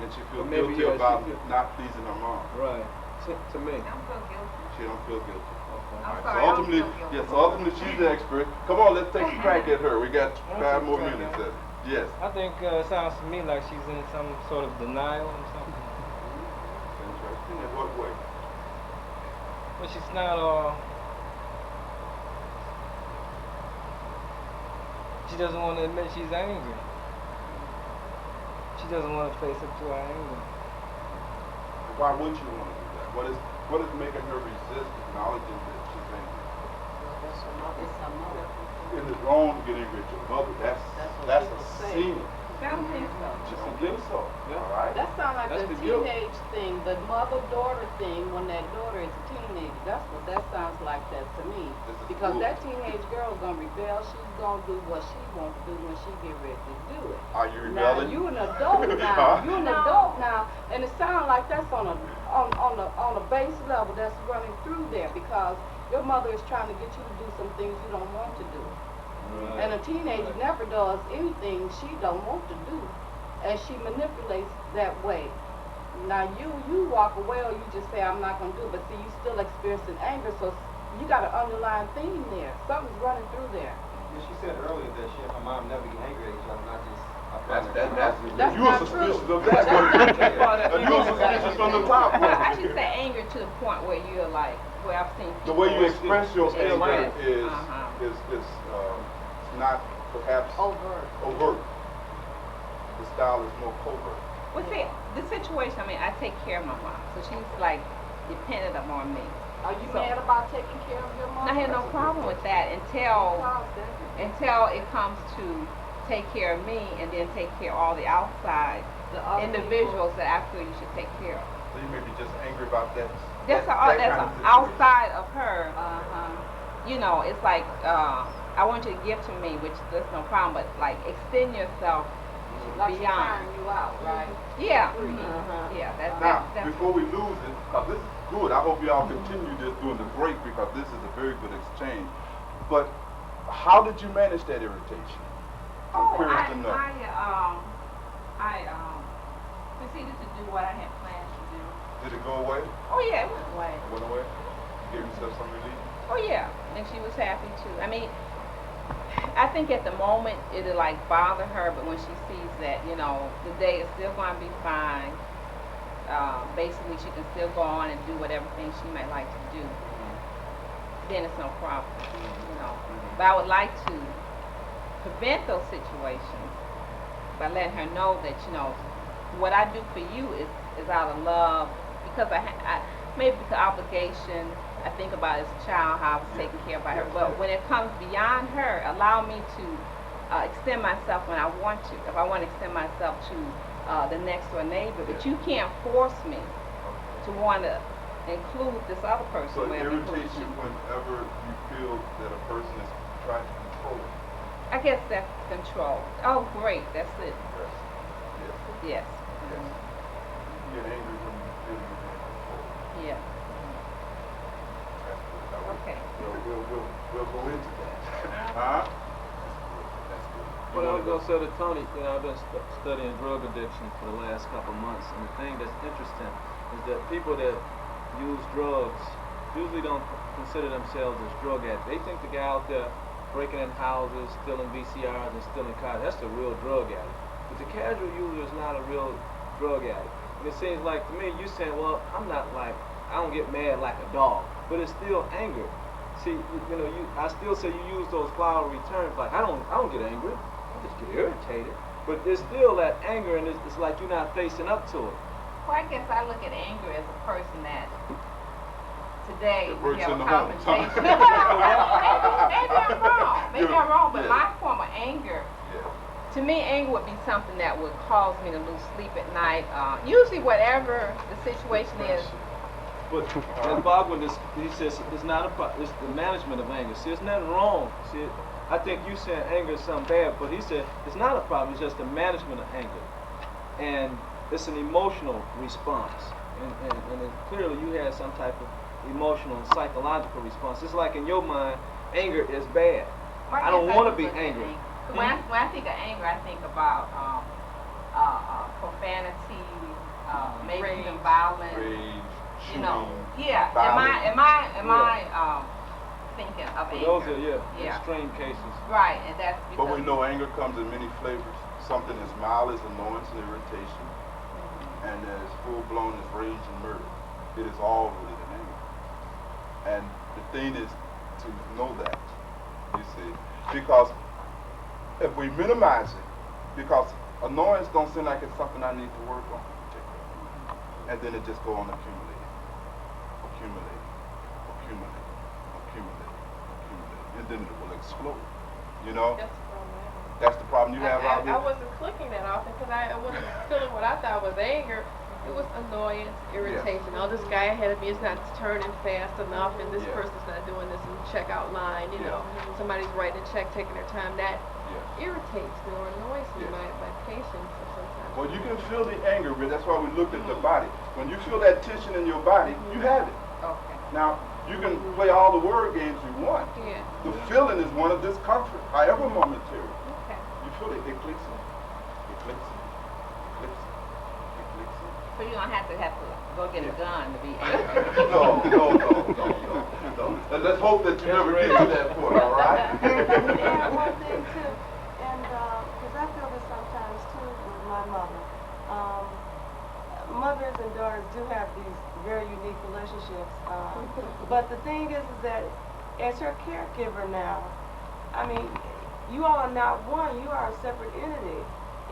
And she feels But maybe, guilty yeah, about she feel- not pleasing her mom. Right. To me. I don't feel guilty. She don't feel guilty. I'm All right, sorry, I so don't ultimately, feel guilty. yes, so ultimately she's the expert. Come on, let's take a crack at her. We got 5 more minutes. Yes. I think it sounds to me like she's in some sort of denial or something. Interesting. In what way? But she's not, she doesn't want to admit she's angry. She doesn't want to face up to her anger. Why would you want to do that? What is making her resist acknowledging that she's angry? It's her mother. It is wrong to get angry at your mother. That's a sin. I don't think so. She don't think so. Yeah. All right. That sounds like That's the the guilt. teenage thing, the mother-daughter thing when that daughter is a teenager. That's what that sounds like that to me. This is Because cool. that teenage girl's gonna rebel. She's gonna do what she wants to do when she get ready to do it. Are you Now rebelling? you an adult now. You an adult now, and it sounds like that's on a base level that's running through there because your mother is trying to get you to do some things you don't want to do. Right. And a teenager never does anything she don't want to do, and she manipulates that way. Now you walk away or you just say I'm not gonna do it, but see you still experiencing anger, so you got an underlying theme there. Something's running through there. Yeah, she said earlier that she and her mom never get angry at each other, not just. That's you were not suspicious true. of that. You were suspicious from the top. I should say anger to the point where you're like, where I've seen The way you express your It's anger right. is not perhaps Overt. overt. The style is more covert. Well, see, the situation, I mean, I take care of my mom, so she's like dependent upon me. Are you So- mad about taking care of your mom? I had no problem with that until it comes to take care of me and then take care of all the outside The other individuals that I feel you should take care of. So you may be just angry about that. That's that kind of situation. outside of her. Uh-huh. You know, it's like I want you to give to me, which there's no problem, but like extend yourself Like she's beyond. tiring you out, right? Yeah. Uh-huh. Yeah, that's Now, that's before we lose it, this is good. I hope y'all continue this during the break because this is a very good exchange. But how did you manage that irritation? I'm curious to know. I proceeded to do what I had planned to do. Did it go away? Oh yeah, it went away. Went away? Gave yourself some relief? Oh yeah, and she was happy too. I mean, I think at the moment it'll like bother her, but when she sees that, you know, the day is still going to be fine. Basically, she can still go on and do whatever thing she might like to do. then it's no problem, you know. But I would like to prevent those situations by letting her know that, you know, what I do for you is out of love, because I maybe because obligation. I think about as a child how I was taking care of her. But when it comes beyond her, allow me to extend myself when I want to. If I want to extend myself to the next door neighbor, but you can't force me to want to include this other person. So it where I'm irritates you including whenever you feel that a person is trying to control you. I guess that's control. Oh, great, that's it. Yes. Yes. Yes. You get angry when you feel you're being controlled. Yeah. That's good. Now, Okay. We'll go into that. Huh? That's good. You Well, I wanna was gonna say to Tony, you know, I've been studying drug addiction for the last couple months, and the thing that's interesting is that people that use drugs usually don't consider themselves as drug addicts. They think the guy out there breaking in houses, stealing VCRs, and stealing cars, that's the real drug addict. But the casual user is not a real drug addict. And it seems like to me, you saying, well, I'm not like, I don't get mad like a dog, but it's still anger. See, you know, I still say you use those flowery terms, like I don't get angry, I just get irritated. But there's still that anger, and it's like you're not facing up to it. Well, I guess I look at anger as a person that today It we works have in a the home. confrontation. Maybe I'm wrong. Maybe I'm wrong, but Yeah. my form of anger, to me, anger would be something that would cause me to lose sleep at night. Usually whatever the situation is. But as Bhagwan, he says it's not a problem. It's the management of anger. See, there's nothing wrong. See, I think you saying anger is something bad, but he said it's not a problem. It's just the management of anger, and it's an emotional response. And clearly you had some type of emotional and psychological response. It's like in your mind, anger is bad. I don't want to be angry. When I think of anger, I think about profanity, maybe Rage. even violence. Rage, You know, shooting, yeah. violence. Am I thinking of For anger? those are extreme cases. Right, and that's because. But we know anger comes in many flavors. Something as mild as annoyance and irritation, and as full-blown as rage and murder. It is all rooted in anger. And the thing is to know that, you see, because if we minimize it, because annoyance don't seem like it's something I need to work on particularly, and then it just go on accumulating, and then it will explode. You know, That's the problem. that's the problem you have out I here. wasn't clicking that often because I wasn't feeling what I thought was anger. It was annoyance, irritation. Oh, this guy ahead of me is not turning fast enough, and this Yeah. person's not doing this in the checkout line. You know, somebody's writing a check, taking their time. That irritates me or annoys me. My patience sometimes. Well, you can feel the anger, but that's why we looked at the body. When you feel that tension in your body, you have it. Okay. Now, you can play all the word games you want. Yeah. The feeling is one of discomfort, however momentary. Okay. You feel it, it clicks in, it clicks in, it clicks in, it clicks in. So you don't have to go get a gun to be angry. No. And let's hope that you never get to that point, all right? And one thing too, and because I feel this sometimes too with my mother. Mothers and daughters do have these very unique relationships. But the thing is that as her caregiver now, I mean, you all are not one, you are a separate entity.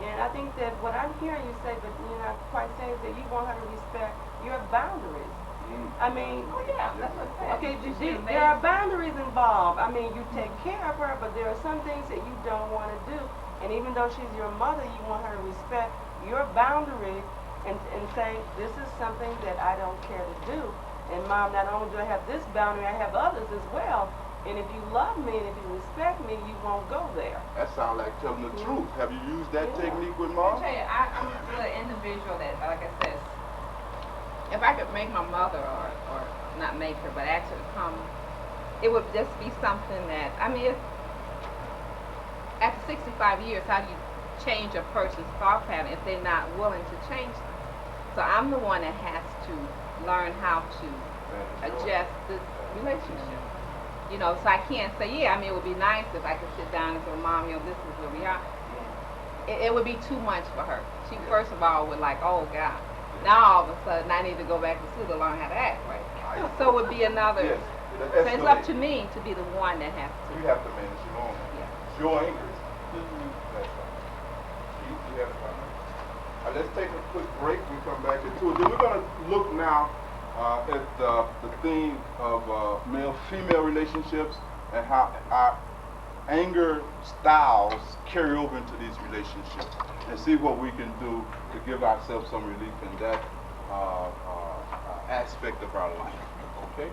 And I think that what I'm hearing you say, but you're not quite saying, is that you want her to respect your boundaries. I mean, Oh yeah, that's what I said. okay, She's there are boundaries involved. I mean, you take care of her, but there are some things that you don't want to do. And even though she's your mother, you want her to respect your boundary and say, this is something that I don't care to do. And Mom, not only do I have this boundary, I have others as well. And if you love me and if you respect me, you won't go there. That sounds like telling the truth. Have you used that Yeah. technique with I'll Mom? tell you, I'm an individual that, like I said, if I could make my mother, or not make her, but actually come, it would just be something that, I mean, after 65 years, how do you change a person's thought pattern if they're not willing to change them? So I'm the one that has to learn how to adjust this relationship. You know, so I can't say, yeah, I mean, it would be nice if I could sit down and say, Mom, you know, this is where we are. It would be too much for her. She, first of all, would like, oh, God. Now, all of a sudden, I need to go back to school to learn how to act right. So it would be another that So it's up to escalates. me to be the one that has to. You have to manage your own. Yeah. It's your anger. That's right. You have to. Let's take a quick break and come back into it. Then we're going to look now at the theme of male-female relationships and how our anger styles carry over into these relationships, and see what we can do to give ourselves some relief in that aspect of our life. Okay?